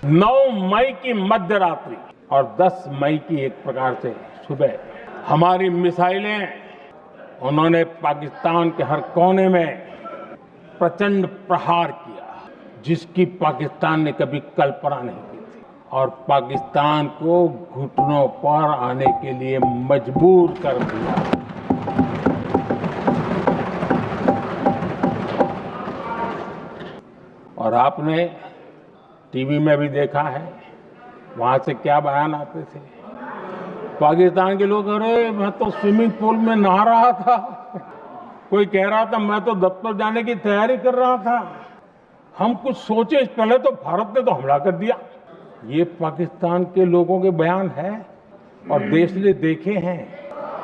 9 मई की मध्य रात्रि और 10 मई की एक प्रकार से सुबह हमारी मिसाइलें उन्होंने पाकिस्तान के हर कोने में प्रचंड प्रहार किया, जिसकी पाकिस्तान ने कभी कल्पना नहीं की थी और पाकिस्तान को घुटनों पर आने के लिए मजबूर कर दिया। और आपने टीवी में भी देखा है, वहां से क्या बयान आते थे। पाकिस्तान के लोग, अरे मैं तो स्विमिंग पूल में नहा रहा था, कोई कह रहा था मैं तो दफ्तर जाने की तैयारी कर रहा था, हम कुछ सोचे इस पहले तो भारत ने तो हमला कर दिया। ये पाकिस्तान के लोगों के बयान है और देश ने देखे हैं।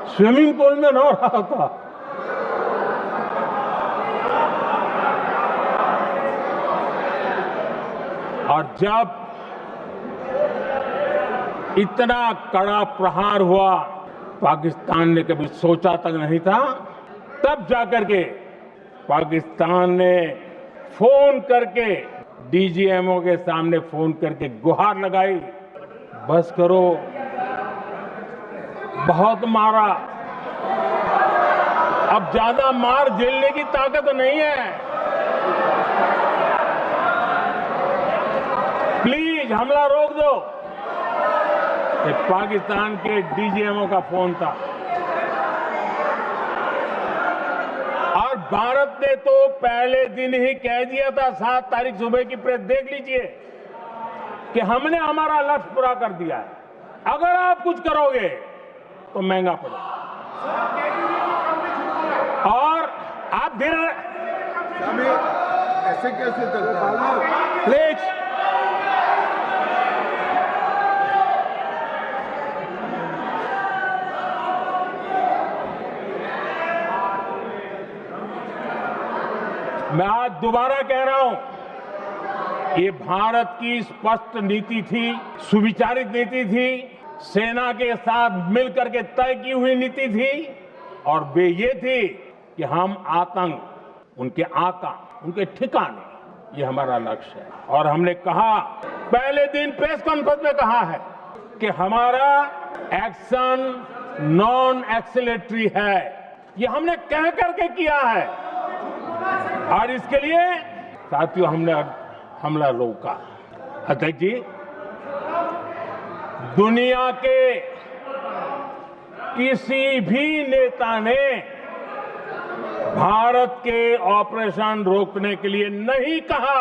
स्विमिंग पूल में नहा रहा था। और जब इतना कड़ा प्रहार हुआ, पाकिस्तान ने कभी सोचा तक नहीं था, तब जाकर के पाकिस्तान ने फोन करके डीजीएमओ के सामने फोन करके गुहार लगाई, बस करो, बहुत मारा, अब ज्यादा मार झेलने की ताकत नहीं है, प्लीज हमला रोक दो। ये पाकिस्तान के डीजीएमओ का फोन था। और भारत ने तो पहले दिन ही कह दिया था, 7 तारीख सुबह की प्रेस देख लीजिए, कि हमने हमारा लक्ष्य पूरा कर दिया है, अगर आप कुछ करोगे तो महंगा पड़ेगा। और आप धीरे ऐसे कैसे चलता है? प्लीज मैं आज दोबारा कह रहा हूं, ये भारत की स्पष्ट नीति थी, सुविचारित नीति थी, सेना के साथ मिलकर के तय की हुई नीति थी और वे ये थी कि हम आतंक, उनके आका, उनके ठिकाने, ये हमारा लक्ष्य है। और हमने कहा, पहले दिन प्रेस कॉन्फ्रेंस में कहा है कि हमारा एक्शन नॉन एक्सीलेटरी है, ये हमने कह करके किया है और इसके लिए साथियों हमने हमला रोका। अध्यक्ष जी, दुनिया के किसी भी नेता ने भारत के ऑपरेशन रोकने के लिए नहीं कहा।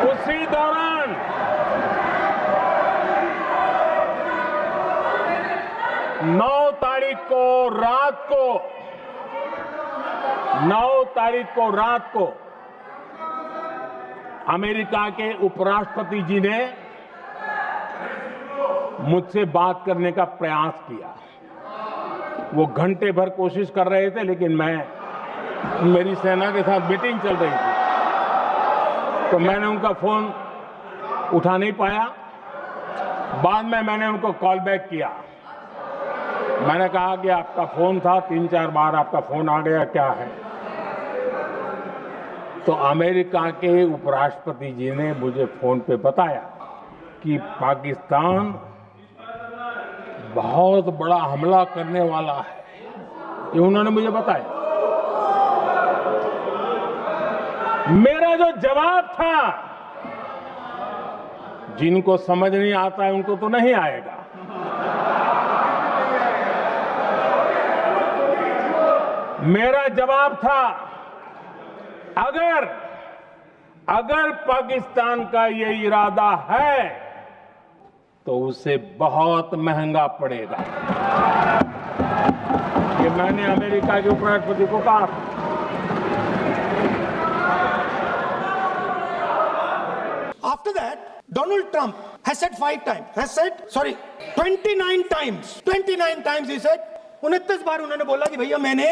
उसी दौरान 9 तारीख को रात को अमेरिका के उपराष्ट्रपति जी ने मुझसे बात करने का प्रयास किया। वो घंटे भर कोशिश कर रहे थे, लेकिन मेरी सेना के साथ मीटिंग चल रही थी, तो मैंने उनका फोन उठा नहीं पाया। बाद में मैंने उनको कॉल बैक किया। मैंने कहा कि आपका फोन था, 3-4 बार आपका फोन आ गया, क्या है? तो अमेरिका के उपराष्ट्रपति जी ने मुझे फोन पे बताया कि पाकिस्तान बहुत बड़ा हमला करने वाला है, ये उन्होंने मुझे बताया। मेरा जो जवाब था, जिनको समझ नहीं आता है उनको तो नहीं आएगा, मेरा जवाब था, अगर पाकिस्तान का ये इरादा है तो उसे बहुत महंगा पड़ेगा। ये मैंने अमेरिका के उपराष्ट्रपति को कहा। After that, Donald Trump has said 29 times. 29 times he said, 29 बार उन्होंने बोला कि भैया मैंने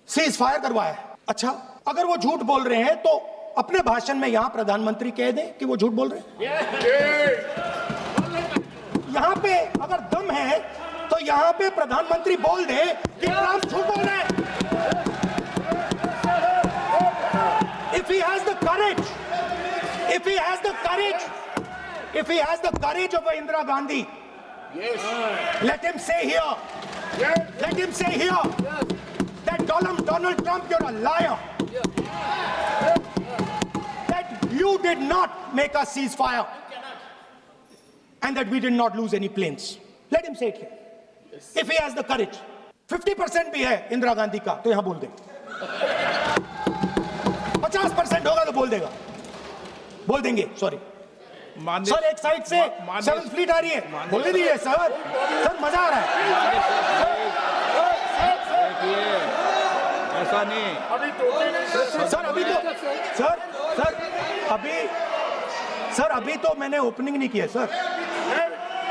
सीज फायर करवाया है। अच्छा, अगर वो झूठ बोल रहे हैं तो अपने भाषण में यहां प्रधानमंत्री कह दें कि वो झूठ बोल रहे हैं। यहां पे अगर दम है तो यहां पे प्रधानमंत्री बोल दे कि ट्रंप झूठ बोल रहे हैं। If he has the courage, if he has the courage, if he has the courage of Indira Gandhi, let him say here, let him say here that Donald Trump, you're a liar. That you did not make a ceasefire and that we did not lose any planes. Let him say it here. If he has the courage. 50% भी है इंदिरा गांधी का तो यहां बोल दे। 50% होगा तो बोल देगा, बोल देंगे। सॉरी सर, एक साइड से 7th फ्लीट आ रही है, बोल दीजिए सर। सर मजा आ रहा है। ऐसा नहीं सर अभी तो अभी तो मैंने ओपनिंग नहीं किया सर।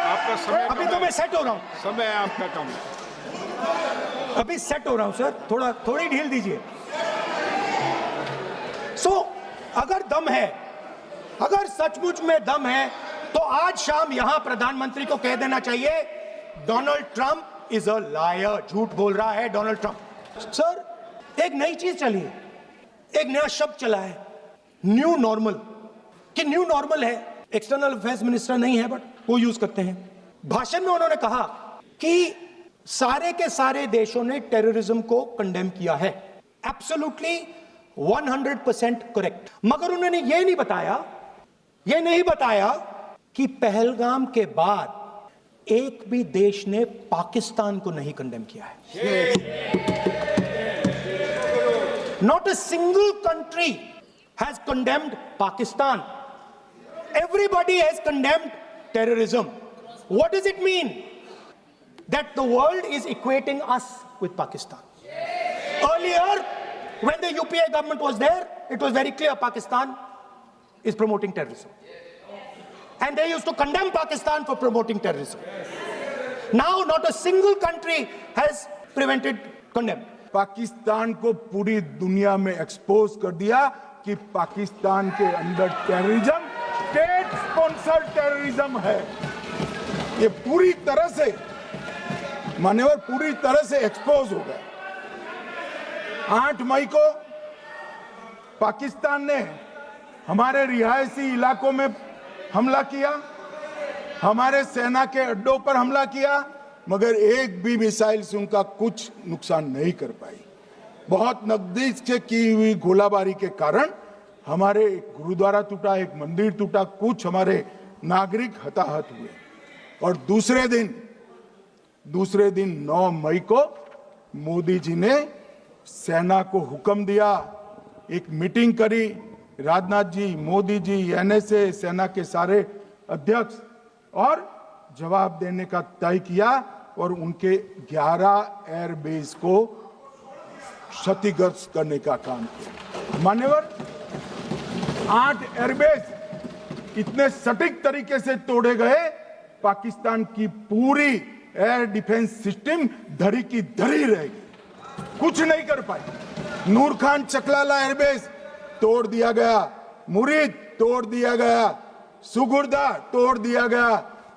आपका समय अभी तो मैं सेट हो रहा हूँ, समय आपका कम। अभी सेट हो रहा हूँ सर, थोड़ी ढील दीजिए। अगर दम है, अगर सचमुच में दम है तो आज शाम यहां प्रधानमंत्री को कह देना चाहिए Donald Trump is a liar, झूठ बोल रहा है डोनाल्ड ट्रंप। सर एक नई चीज चली है, एक नया शब्द चला है, न्यू नॉर्मल। कि न्यू नॉर्मल है, एक्सटर्नल अफेयर्स मिनिस्टर नहीं है बट वो यूज करते हैं। भाषण में उन्होंने कहा कि सारे के सारे देशों ने टेररिज्म को कंडेम किया है। Absolutely 100% correct. मगर उन्होंने ये नहीं बताया कि पहलगाम के बाद एक भी देश ने पाकिस्तान को नहीं कंडेम किया है। Not a single country has condemned Pakistan. Everybody has condemned terrorism. What does it mean? That the world is equating us with Pakistan. Earlier, when the UPA government was there, it was very clear Pakistan is promoting terrorism. And they used to condemn Pakistan for promoting terrorism. Now, not a single country has condemned. Pakistan को पूरी दुनिया में expose कर दिया कि पाकिस्तान के अंदर terrorism state sponsored terrorism है। ये पूरी तरह से मान्यवर पूरी तरह से एक्सपोज हो गया। 8 मई को पाकिस्तान ने हमारे रिहायशी इलाकों में हमला किया, हमारे सेना के अड्डों पर हमला किया, मगर एक भी मिसाइल से उनका कुछ नुकसान नहीं कर पाई। बहुत नजदीक से की हुई गोलाबारी के कारण हमारे गुरुद्वारा टूटा, एक मंदिर टूटा, कुछ हमारे नागरिक हताहत हुए। और दूसरे दिन 9 मई को मोदी जी ने सेना को हुक्म दिया, एक मीटिंग करी, राजनाथ जी, मोदी जी, एनएसए, सेना के सारे अध्यक्ष, और जवाब देने का तय किया और उनके 11 एयरबेस को क्षतिग्रस्त करने का काम किया। मान्यवर 8 एयरबेस इतने सटीक तरीके से तोड़े गए, पाकिस्तान की पूरी एयर डिफेंस सिस्टम धरी की धरी रहेगी, कुछ नहीं कर पाई। नूर खान चकलाला एयरबेस तोड़ दिया गया, मुरीद तोड़ दिया गया, सुगुर्दा तोड़ दिया गया,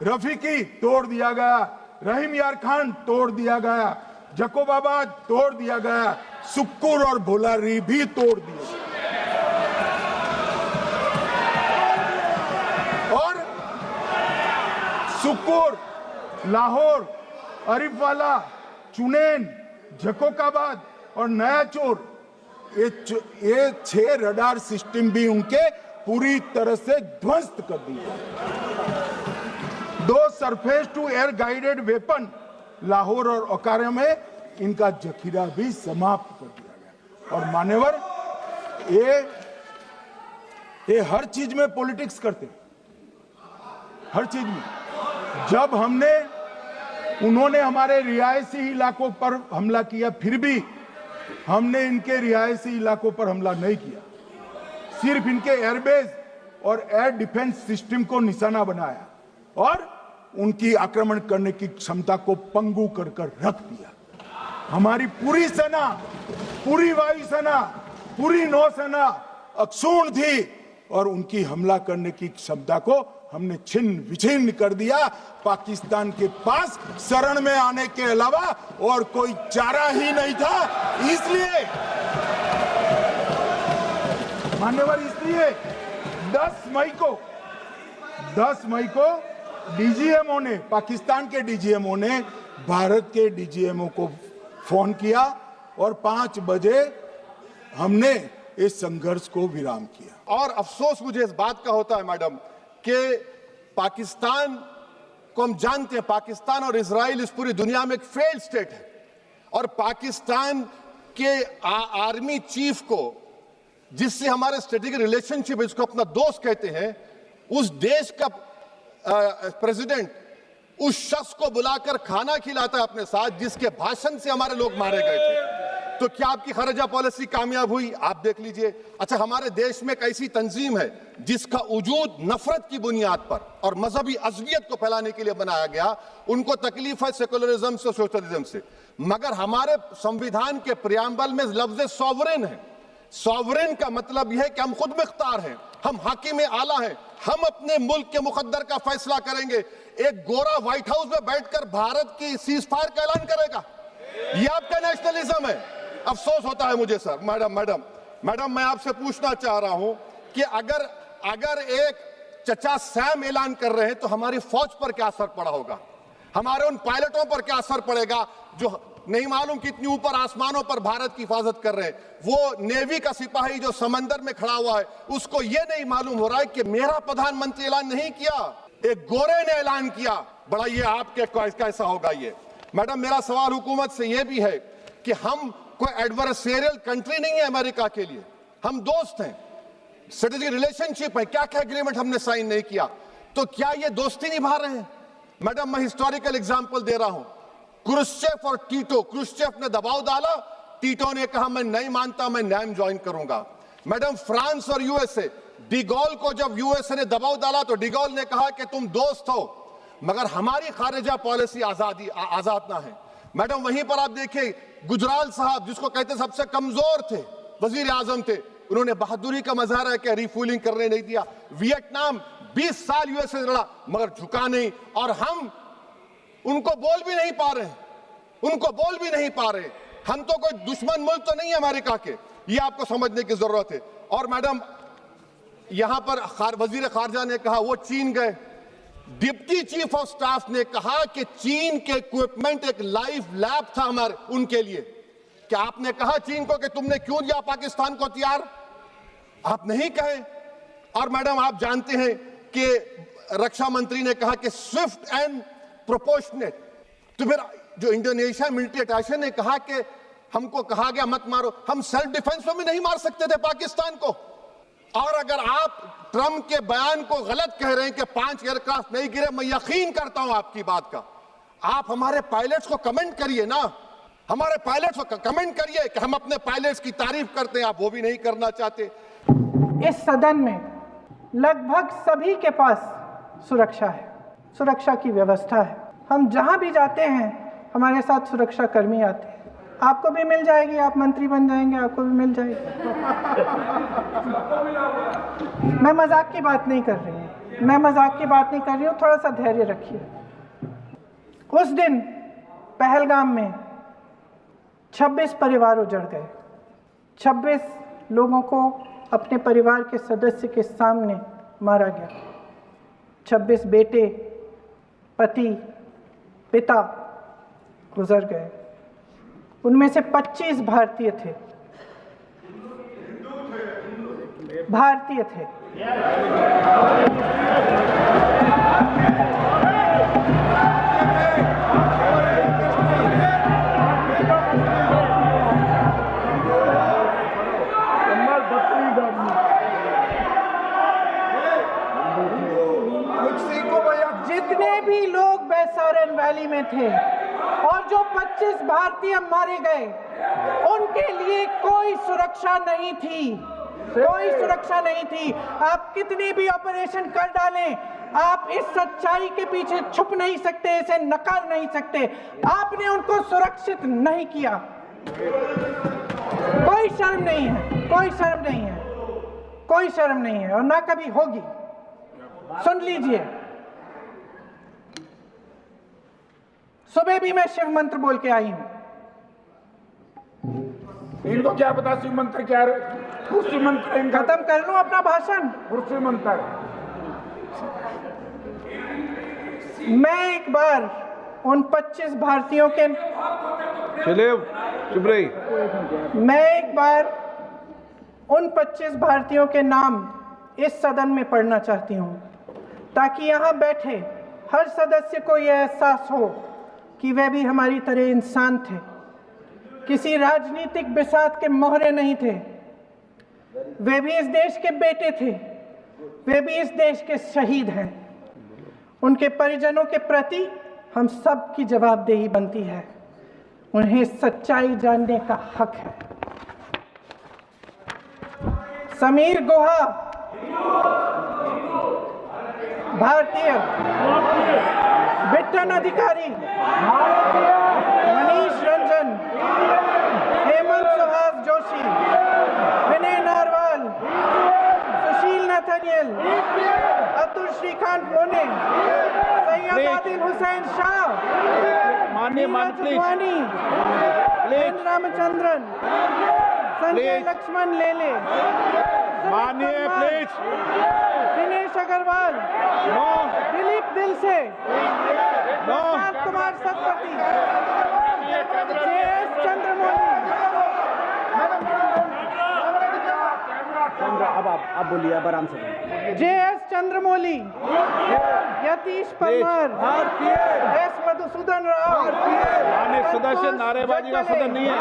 रफीकी तोड़ दिया गया, रहीम यार खान तोड़ दिया गया, जकोबाबाद तोड़ दिया गया, सुक्कुर और भोलारी भी तोड़ दिए। और सुक्कुर, लाहौर, अरिफवाला, चुनेन, जकोकाबाद और नया चोर, ये 6 रडार सिस्टम भी उनके पूरी तरह से ध्वस्त कर दिए। 2 surface to air guided weapon Lahore और ओकारा में इनका जखीरा भी समाप्त कर दिया गया। और मान्यवर ये हर चीज में पॉलिटिक्स करते, हर चीज में। जब उन्होंने हमारे रिहायशी इलाकों पर हमला किया, फिर भी हमने इनके रिहायशी इलाकों पर हमला नहीं किया, सिर्फ इनके एयरबेस और एयर डिफेंस सिस्टम को निशाना बनाया और उनकी आक्रमण करने की क्षमता को पंगु कर रख दिया। हमारी पूरी सेना, पूरी वायुसेना पूरी नौसेना अक्षुण्ण थी और उनकी हमला करने की क्षमता को हमने छिन्न विछिन्न कर दिया। पाकिस्तान के पास शरण में आने के अलावा और कोई चारा ही नहीं था। इसलिए मान्यवर, इसलिए 10 मई को डीजीएमओ ने, पाकिस्तान के डीजीएमओ ने भारत के डीजीएमओ को फोन किया और 5 बजे हमने इस संघर्ष को विराम किया। और अफसोस मुझे इस बात का होता है मैडम कि पाकिस्तान को हम जानते हैं, पाकिस्तान और इजराइल इस पूरी दुनिया में एक फेल्ड स्टेट है और पाकिस्तान के आर्मी चीफ को, जिससे हमारे स्ट्रेटेजिक रिलेशनशिप है, जिसको अपना दोस्त कहते हैं, उस देश का प्रेसिडेंट उस शख्स को बुलाकर खाना खिलाता है अपने साथ जिसके भाषण से हमारे लोग मारे गए थे। तो क्या आपकी खारजा पॉलिसी कामयाब हुई? आप देख लीजिए। अच्छा, हमारे देश में एक ऐसी तंजीम है जिसका वजूद नफरत की बुनियाद पर और मजहबी अज़बियत को फैलाने के लिए बनाया गया। उनको तकलीफ है सेकुलरिज्म से, सोशलिज्म से, मगर हमारे संविधान के प्रियम्बल में लफ्ज सॉवरेन है। सॉवरेन का मतलब यह है कि हम खुद मुख्तार हैं, हम हाकिम आला हैं, हम अपने मुल्क के मुकद्दर का फैसला करेंगे। एक गोरा व्हाइट हाउस में बैठकर भारत की सीज फायर का ऐलान करेगा? यह आपका नेशनलिज्म है। अफसोस होता है मुझे सर। मैडम मैं आपसे पूछना चाह रहा हूं कि अगर एक चचा सैम ऐलान कर रहे हैं तो हमारी फौज पर क्या असर पड़ा होगा? हमारे उन पायलटों पर क्या असर पड़ेगा जो नहीं मालूम कितनी ऊपर आसमानों पर भारत की हिफाजत कर रहे हैं? वो नेवी का सिपाही जो समंदर में खड़ा हुआ है, उसको ये नहीं मालूम हो रहा है कि मेरा प्रधानमंत्री ऐलान नहीं किया, एक गोरे ने ऐलान किया। बड़ा ये आपके कैसा होगा ये? मैडम, मेरा सवाल हुकूमत से यह भी है कि हम कोई एडवर्सेरियल कंट्री नहीं है अमेरिका के लिए, हम दोस्त हैं, स्ट्रेटेजिक रिलेशनशिप है। क्या क्या एग्रीमेंट हमने साइन नहीं किया, तो क्या ये दोस्ती निभा रहे हैं? मैडम, मैं हिस्टोरिकल एग्जांपल दे रहा हूं। क्रुश्चेव और टीटो, क्रुश्चेव ने दबाव डाला, टीटो ने कहा मैं नहीं मानता, मैं नैम ज्वाइन करूंगा। मैडम, फ्रांस और यूएसए, डिगोल को जब यूएसए ने दबाव डाला तो डिगोल ने कहा कि तुम दोस्त हो मगर हमारी खारिजा पॉलिसी आजाद ना है। मैडम, वहीं पर आप देखिए गुजराल साहब, जिसको कहते सबसे कमजोर थे, वजीर आजम थे, उन्होंने बहादुरी का मजारा है कि रिफूलिंग करने नहीं दिया। वियतनाम 20 साल यूएसए से लड़ा मगर झुका नहीं, और हम उनको बोल भी नहीं पा रहे। हम तो कोई दुश्मन मुल्क तो नहीं है अमेरिका के, ये आपको समझने की जरूरत है। और मैडम, यहां पर वजीर खारजा ने कहा वो चीन गए, डिप्टी चीफ ऑफ स्टाफ ने कहा कि चीन के इक्विपमेंट एक लाइव लैब था हमारे उनके लिए। क्या आपने कहा चीन को कि तुमने क्यों दिया पाकिस्तान को हथियार? आप नहीं कहे। और मैडम, आप जानते हैं कि रक्षा मंत्री ने कहा कि स्विफ्ट एंड प्रोपोर्शनेट, तो फिर जो इंडोनेशिया मिलिट्री अटैचे ने कहा कि हमको कहा गया मत मारो, हम सेल्फ डिफेंस में भी नहीं मार सकते थे पाकिस्तान को। और अगर आप ट्रंप के बयान को गलत कह रहे हैं कि 5 एयरक्राफ्ट नहीं गिरे, मैं यकीन करता हूं आपकी बात का। आप हमारे पायलट्स को कमेंट करिए ना, हमारे पायलट्स को कमेंट करिए कि हम अपने पायलट्स की तारीफ करते हैं, आप वो भी नहीं करना चाहते। इस सदन में लगभग सभी के पास सुरक्षा है, सुरक्षा की व्यवस्था है। हम जहां भी जाते हैं हमारे साथ सुरक्षा कर्मी आते हैं। आपको भी मिल जाएगी, आप मंत्री बन जाएंगे, आपको भी मिल जाएगी। मैं मजाक की बात नहीं कर रही हूँ, थोड़ा सा धैर्य रखिए। उस दिन पहलगाम में 26 परिवार उजड़ गए। 26 लोगों को अपने परिवार के सदस्य के सामने मारा गया। 26 बेटे, पति, पिता गुजर गए। उनमें से 25 भारतीय थे। जितने भी लोग बैसारन वैली में थे और जो 25 भारतीय मारे गए, उनके लिए कोई सुरक्षा नहीं थी। आप कितनी भी ऑपरेशन कर डालें, आप इस सच्चाई के पीछे छुप नहीं सकते, इसे नकार नहीं सकते। आपने उनको सुरक्षित नहीं किया। कोई शर्म नहीं है, कोई शर्म नहीं है, कोई शर्म नहीं है और ना कभी होगी। सुन लीजिए, सुबह भी मैं शिव मंत्र बोल के आई हूं। इनको क्या पता शिव मंत्र क्या है? शिव मंत्र इनका खत्म कर लूं अपना भाषण। शिव मंत्र। मैं एक बार उन 25 भारतीयों के मैं एक बार उन 25 भारतीयों के नाम इस सदन में पढ़ना चाहती हूं, ताकि यहां बैठे हर सदस्य को यह एहसास हो कि वे भी हमारी तरह इंसान थे, किसी राजनीतिक बिसात के मोहरे नहीं थे। वे भी इस देश के बेटे थे, वे भी इस देश के शहीद हैं। उनके परिजनों के प्रति हम सब की जवाबदेही बनती है। उन्हें सच्चाई जानने का हक है। समीर गुहा भारतीय, बिट्टन अधिकारी, मनीष रंजन, हेमंत सुहास जोशी, विनय नारवाल, सुशील नथनियल, अतुल श्रीकांत मोने, सैयद आदिल हुसैन शाह, माननीय मंत्री रामचंद्रन, संजय लक्ष्मण लेले, माननीय प्लीज दिनेश अग्रवाल, दिलीप दिल से, प्रशांत कुमार सतपति, JS चंद्रमौली। अब बोलिए, अब आराम से। JS चंद्रमौली, यतीश परमार, S मधुसूदन राव, सुदर्शन नारेबाजी का सदन नहीं है।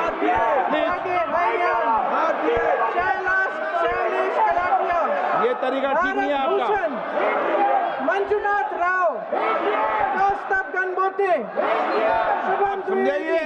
शैलेश कलाटिया, ये तरीका ठीक नहीं है आपका। मंजुनाथ राव, कौस्तभ गणबोटे, शुभम द्विवेदी,